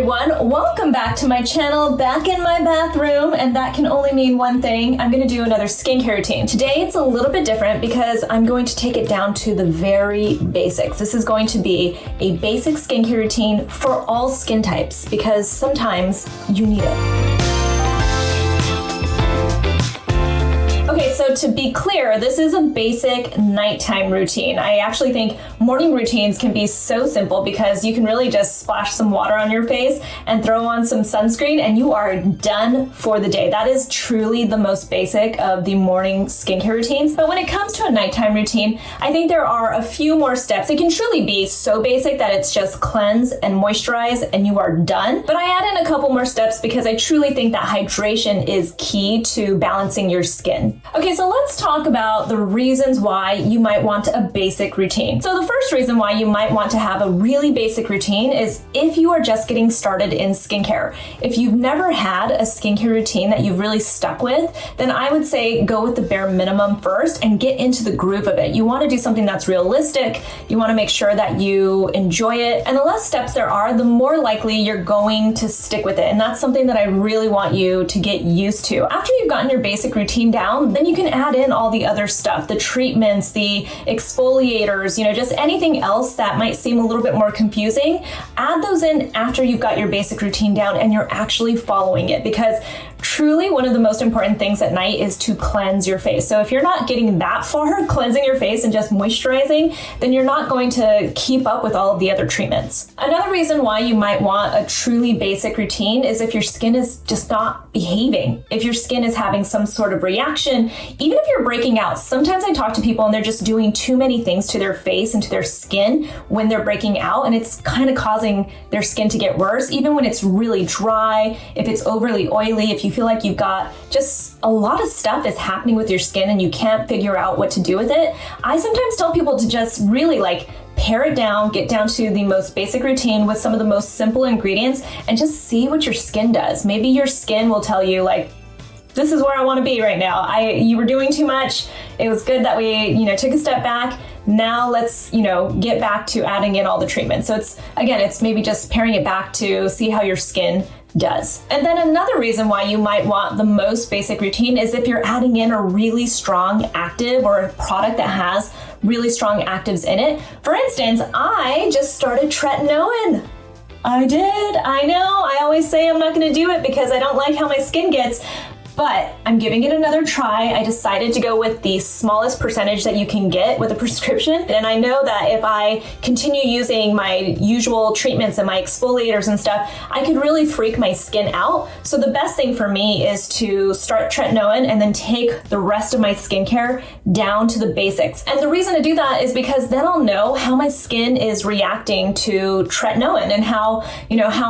everyone, welcome back to my channel, back in my bathroom, and that can only mean one thing. I'm going to do another skincare routine. Today it's a little bit different because I'm going to take it down to the very basics. This is going to be a basic skincare routine for all skin types because sometimes you need it. Okay, so to be clear, this is a basic nighttime routine. I actually think morning routines can be so simple because you can really just splash some water on your face and throw on some sunscreen and you are done for the day. That is truly the most basic of the morning skincare routines. But when it comes to a nighttime routine, I think there are a few more steps. It can truly be so basic that it's just cleanse and moisturize and you are done. But I add in a couple more steps because I truly think that hydration is key to balancing your skin. Okay, so let's talk about the reasons why you might want a basic routine. So the first reason why you might want to have a really basic routine is if you are just getting started in skincare. If you've never had a skincare routine that you've really stuck with, then I would say go with the bare minimum first and get into the groove of it. You want to do something that's realistic. You want to make sure that you enjoy it. And the less steps there are, the more likely you're going to stick with it. And that's something that I really want you to get used to. After you've gotten your basic routine down, then you can add in all the other stuff, the treatments, the exfoliators, just anything else that might seem a little bit more confusing. Add those in after you've got your basic routine down and you're actually following it, because truly one of the most important things at night is to cleanse your face. So if you're not getting that far, cleansing your face and just moisturizing, then you're not going to keep up with all of the other treatments. Another reason why you might want a truly basic routine is if your skin is just not behaving. If your skin is having some sort of reaction, even if you're breaking out. Sometimes I talk to people and they're just doing too many things to their face and to their skin when they're breaking out, and it's kind of causing their skin to get worse, even when it's really dry, if it's overly oily, if you feel like you've got just a lot of stuff is happening with your skin and you can't figure out what to do with it. I sometimes tell people to just really pare it down, get down to the most basic routine with some of the most simple ingredients and just see what your skin does. Maybe your skin will tell you this is where I want to be right now. You were doing too much. It was good that we, took a step back. Now let's, get back to adding in all the treatments. So it's maybe just paring it back to see how your skin does. And then another reason why you might want the most basic routine is if you're adding in a really strong active or a product that has really strong actives in it. For instance, I just started tretinoin. I did. I know. I always say I'm not going to do it because I don't like how my skin gets. But I'm giving it another try. I decided to go with the smallest percentage that you can get with a prescription. And I know that if I continue using my usual treatments and my exfoliators and stuff, I could really freak my skin out. So the best thing for me is to start tretinoin and then take the rest of my skincare down to the basics. And the reason to do that is because then I'll know how my skin is reacting to tretinoin and how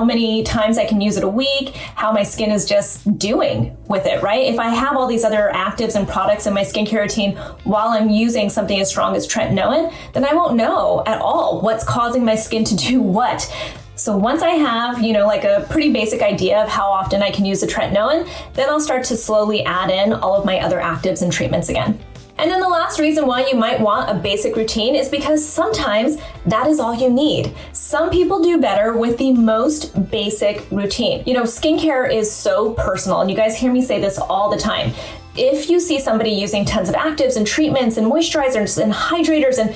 many times I can use it a week, how my skin is just doing with it. Right? If I have all these other actives and products in my skincare routine while I'm using something as strong as tretinoin, then I won't know at all what's causing my skin to do what. So once I have, a pretty basic idea of how often I can use the tretinoin, then I'll start to slowly add in all of my other actives and treatments again. And then the last reason why you might want a basic routine is because sometimes that is all you need. Some people do better with the most basic routine. Skincare is so personal, and you guys hear me say this all the time. If you see somebody using tons of actives and treatments and moisturizers and hydrators and,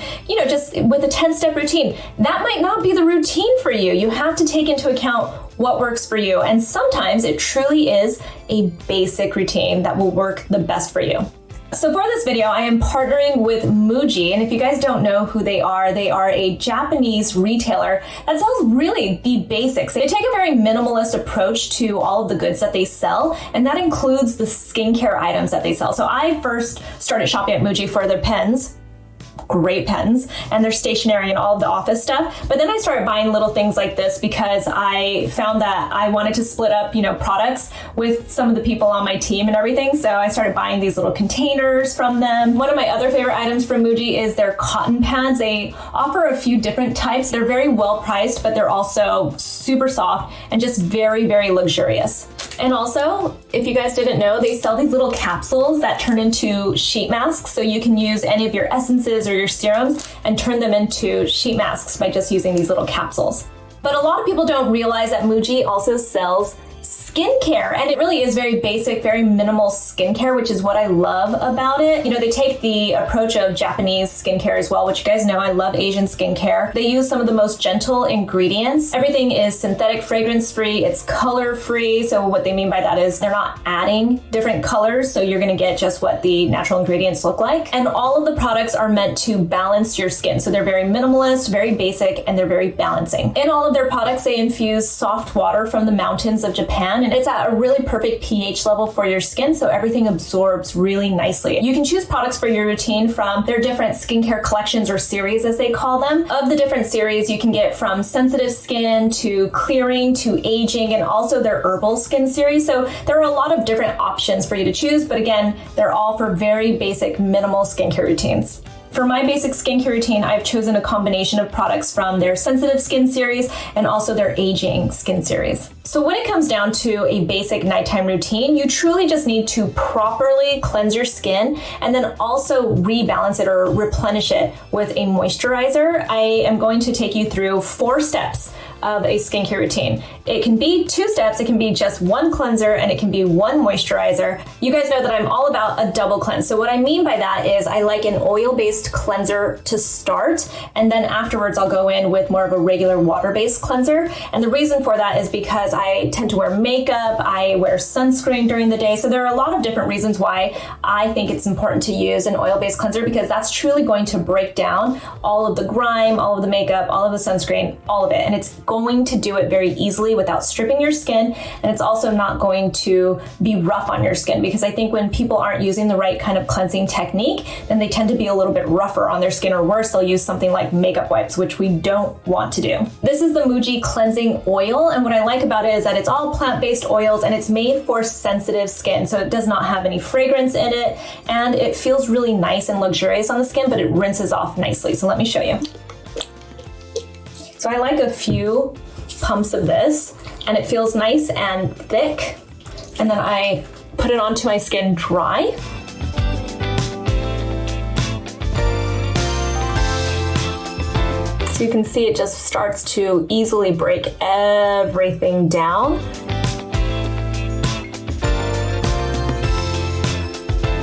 just with a 10-step routine, that might not be the routine for you. You have to take into account what works for you. And sometimes it truly is a basic routine that will work the best for you. So for this video, I am partnering with Muji, and if you guys don't know who they are a Japanese retailer that sells really the basics. They take a very minimalist approach to all of the goods that they sell, and that includes the skincare items that they sell. So I first started shopping at Muji for their pens, great pens, and their stationery and all of the office stuff. But then I started buying little things like this because I found that I wanted to split up, products with some of the people on my team and everything. So I started buying these little containers from them. One of my other favorite items from Muji is their cotton pads. They offer a few different types. They're very well priced, but they're also super soft and just very, very luxurious. And also, if you guys didn't know, they sell these little capsules that turn into sheet masks. So you can use any of your essences or your serums and turn them into sheet masks by just using these little capsules. But a lot of people don't realize that Muji also sells skincare, and it really is very basic, very minimal skincare, which is what I love about it. You know, they take the approach of Japanese skincare as well, which you guys know I love Asian skincare. They use some of the most gentle ingredients. Everything is synthetic, fragrance-free, it's color-free. So what they mean by that is they're not adding different colors, so you're gonna get just what the natural ingredients look like. And all of the products are meant to balance your skin. So they're very minimalist, very basic, and they're very balancing. In all of their products, they infuse soft water from the mountains of Japan, and it's at a really perfect pH level for your skin, so everything absorbs really nicely. You can choose products for your routine from their different skincare collections or series, as they call them. Of the different series, you can get from sensitive skin to clearing to aging, and also their herbal skin series. So there are a lot of different options for you to choose, but again, they're all for very basic, minimal skincare routines. For my basic skincare routine, I've chosen a combination of products from their sensitive skin series and also their aging skin series. So when it comes down to a basic nighttime routine, you truly just need to properly cleanse your skin and then also rebalance it or replenish it with a moisturizer. I am going to take you through 4 steps of a skincare routine. It can be 2 steps, it can be just 1 cleanser, and it can be 1 moisturizer. You guys know that I'm all about a double cleanse. So what I mean by that is I like an oil-based cleanser to start, and then afterwards I'll go in with more of a regular water-based cleanser. And the reason for that is because I tend to wear makeup, I wear sunscreen during the day, so there are a lot of different reasons why I think it's important to use an oil-based cleanser, because that's truly going to break down all of the grime, all of the makeup, all of the sunscreen, all of it. And it's going to do it very easily without stripping your skin, and it's also not going to be rough on your skin, because I think when people aren't using the right kind of cleansing technique, then they tend to be a little bit rougher on their skin, or worse, they'll use something like makeup wipes, which we don't want to do. This is the Muji cleansing oil, and what I like about it is that it's all plant-based oils and it's made for sensitive skin, so it does not have any fragrance in it, and it feels really nice and luxurious on the skin, but it rinses off nicely. So let me show you. So I like a few pumps of this, and it feels nice and thick, and then I put it onto my skin dry. So you can see it just starts to easily break everything down.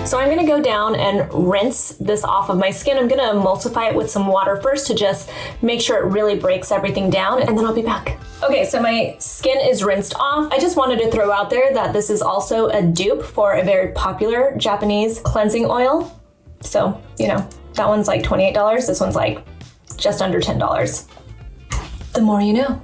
So I'm gonna go down and rinse this off of my skin. I'm gonna emulsify it with some water first to just make sure it really breaks everything down, and then I'll be back. Okay, so my skin is rinsed off. I just wanted to throw out there that this is also a dupe for a very popular Japanese cleansing oil. So, you know, that one's like $28, this one's like just under $10. The more you know.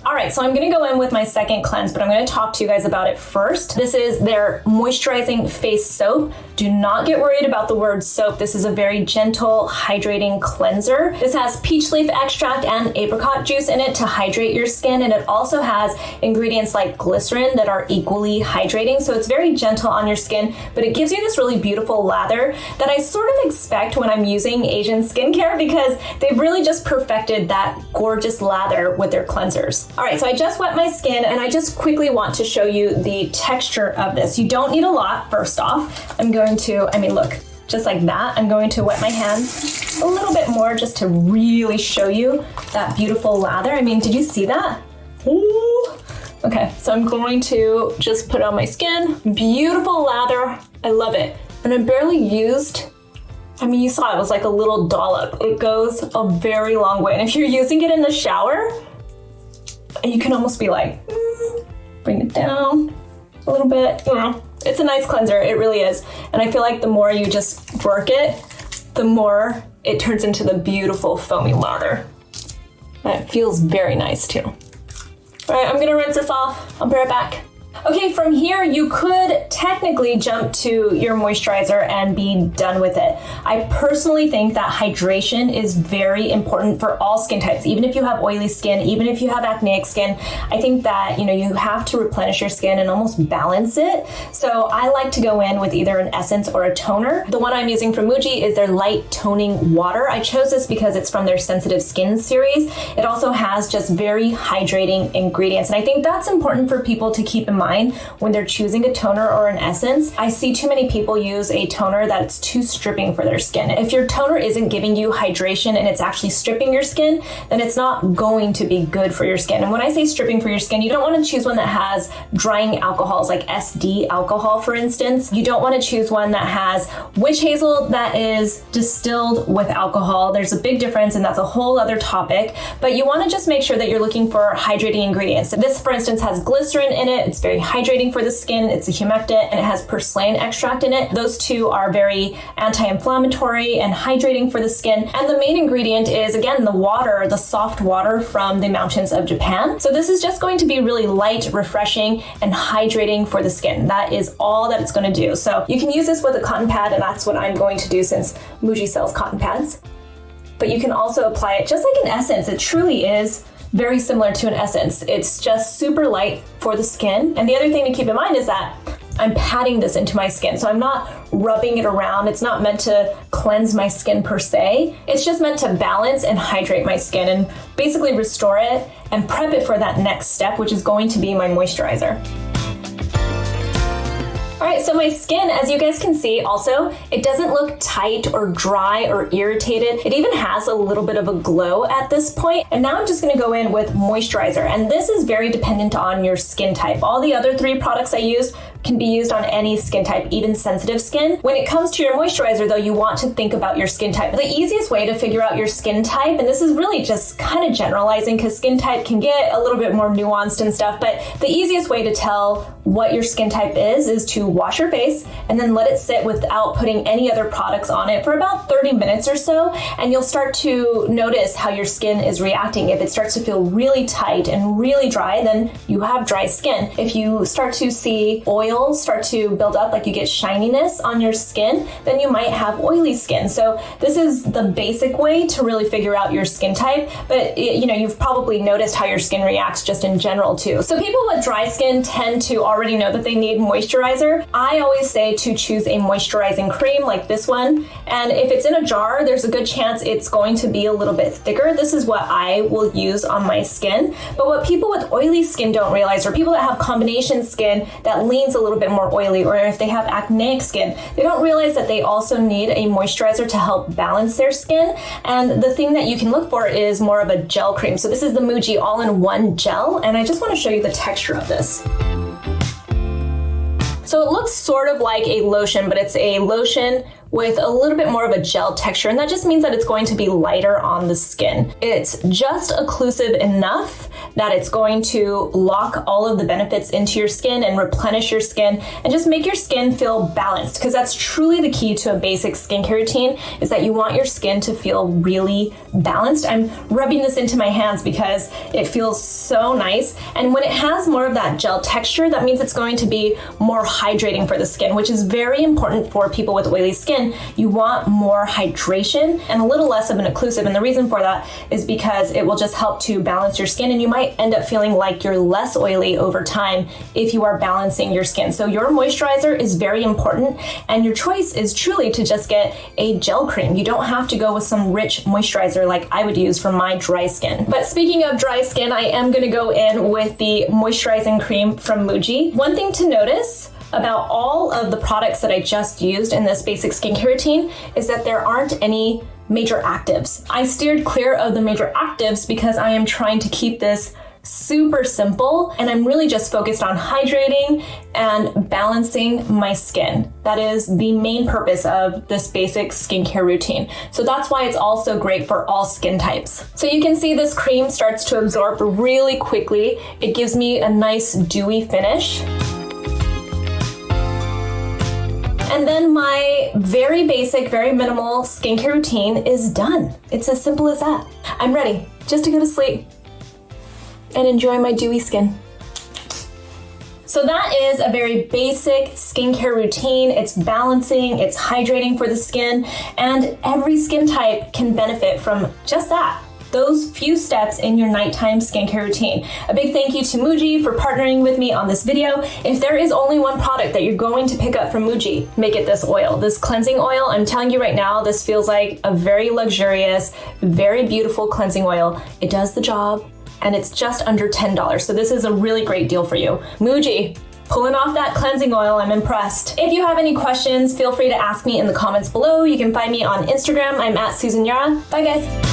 All right, so I'm gonna go in with my second cleanse, but I'm gonna talk to you guys about it first. This is their moisturizing face soap. Do not get worried about the word soap. This is a very gentle, hydrating cleanser. This has peach leaf extract and apricot juice in it to hydrate your skin, and it also has ingredients like glycerin that are equally hydrating. So it's very gentle on your skin, but it gives you this really beautiful lather that I sort of expect when I'm using Asian skincare, because they've really just perfected that gorgeous lather with their cleansers. All right, so I just wet my skin, and I just quickly want to show you the texture of this. You don't need a lot, first off. I'm going to, look, just like that. I'm going to wet my hands a little bit more just to really show you that beautiful lather. Did you see that? Ooh. Okay, so I'm going to just put it on my skin. Beautiful lather, I love it. And I barely used, you saw it was like a little dollop. It goes a very long way. And if you're using it in the shower, you can almost be like, bring it down a little bit. It's a nice cleanser, it really is. And I feel like the more you just work it, the more it turns into the beautiful foamy lather. And it feels very nice too. All right, I'm gonna rinse this off. I'll be right back. Okay, from here, you could technically jump to your moisturizer and be done with it. I personally think that hydration is very important for all skin types, even if you have oily skin, even if you have acneic skin. I think that, you have to replenish your skin and almost balance it. So I like to go in with either an essence or a toner. The one I'm using from Muji is their light toning water. I chose this because it's from their sensitive skin series. It also has just very hydrating ingredients. And I think that's important for people to keep in mind mind when they're choosing a toner or an essence. I see too many people use a toner that's too stripping for their skin. If your toner isn't giving you hydration and it's actually stripping your skin, then it's not going to be good for your skin. And when I say stripping for your skin, you don't want to choose one that has drying alcohols like SD alcohol, for instance. You don't want to choose one that has witch hazel that is distilled with alcohol. There's a big difference, and that's a whole other topic, but you want to just make sure that you're looking for hydrating ingredients. So this, for instance, has glycerin in it. It's very hydrating for the skin. It's a humectant, and it has purslane extract in it. Those two are very anti-inflammatory and hydrating for the skin. And the main ingredient is, again, the water, the soft water from the mountains of Japan. So this is just going to be really light, refreshing, and hydrating for the skin. That is all that it's going to do. So you can use this with a cotton pad, and that's what I'm going to do since Muji sells cotton pads. But you can also apply it just like an essence. It truly is very similar to an essence. It's just super light for the skin. And the other thing to keep in mind is that I'm patting this into my skin. So I'm not rubbing it around. It's not meant to cleanse my skin per se. It's just meant to balance and hydrate my skin and basically restore it and prep it for that next step, which is going to be my moisturizer. All right, so my skin, as you guys can see also, it doesn't look tight or dry or irritated. It even has a little bit of a glow at this point. And now I'm just gonna go in with moisturizer. And this is very dependent on your skin type. All the other 3 products I used can be used on any skin type, even sensitive skin. When it comes to your moisturizer though, you want to think about your skin type. The easiest way to figure out your skin type, and this is really just kind of generalizing because skin type can get a little bit more nuanced and stuff, but the easiest way to tell what your skin type is to wash your face and then let it sit without putting any other products on it for about 30 minutes or so, and you'll start to notice how your skin is reacting. If it starts to feel really tight and really dry, then you have dry skin. If you start to see oil start to build up, like you get shininess on your skin, then you might have oily skin. So this is the basic way to really figure out your skin type, but you've probably noticed how your skin reacts just in general too. So people with dry skin tend to already know that they need moisturizer. I always say to choose a moisturizing cream like this one, and if it's in a jar, there's a good chance it's going to be a little bit thicker. This is what I will use on my skin, but what people with oily skin don't realize, or people that have combination skin that leans a little bit more oily, or if they have acneic skin, they don't realize that they also need a moisturizer to help balance their skin. And the thing that you can look for is more of a gel cream. So this is the Muji all-in-one gel, and I just want to show you the texture of this. So it looks sort of like a lotion, but it's a lotion with a little bit more of a gel texture, and that just means that it's going to be lighter on the skin. It's just occlusive enough that it's going to lock all of the benefits into your skin and replenish your skin and just make your skin feel balanced, because that's truly the key to a basic skincare routine, is that you want your skin to feel really balanced. I'm rubbing this into my hands because it feels so nice, and when it has more of that gel texture, that means it's going to be more hydrating for the skin, which is very important for people with oily skin. You want more hydration and a little less of an occlusive, and the reason for that is because it will just help to balance your skin, and you might end up feeling like you're less oily over time if you are balancing your skin. So your moisturizer is very important, and your choice is truly to just get a gel cream. You don't have to go with some rich moisturizer like I would use for my dry skin. But speaking of dry skin, I am going to go in with the moisturizing cream from Muji. One thing to notice about all of the products that I just used in this basic skincare routine is that there aren't any major actives. I steered clear of the major actives because I am trying to keep this super simple, and I'm really just focused on hydrating and balancing my skin. That is the main purpose of this basic skincare routine. So that's why it's also great for all skin types. So you can see this cream starts to absorb really quickly. It gives me a nice dewy finish. And then my very basic, very minimal skincare routine is done. It's as simple as that. I'm ready just to go to sleep and enjoy my dewy skin. So that is a very basic skincare routine. It's balancing, it's hydrating for the skin, and every skin type can benefit from just that. Those few steps in your nighttime skincare routine. A big thank you to Muji for partnering with me on this video. If there is only one product that you're going to pick up from Muji, make it this oil, this cleansing oil. I'm telling you right now, this feels like a very luxurious, very beautiful cleansing oil. It does the job, and it's just under $10. So this is a really great deal for you. Muji, Pulling off that cleansing oil, I'm impressed. If you have any questions, feel free to ask me in the comments below. You can find me on Instagram. I'm at Susan Yara. Bye guys.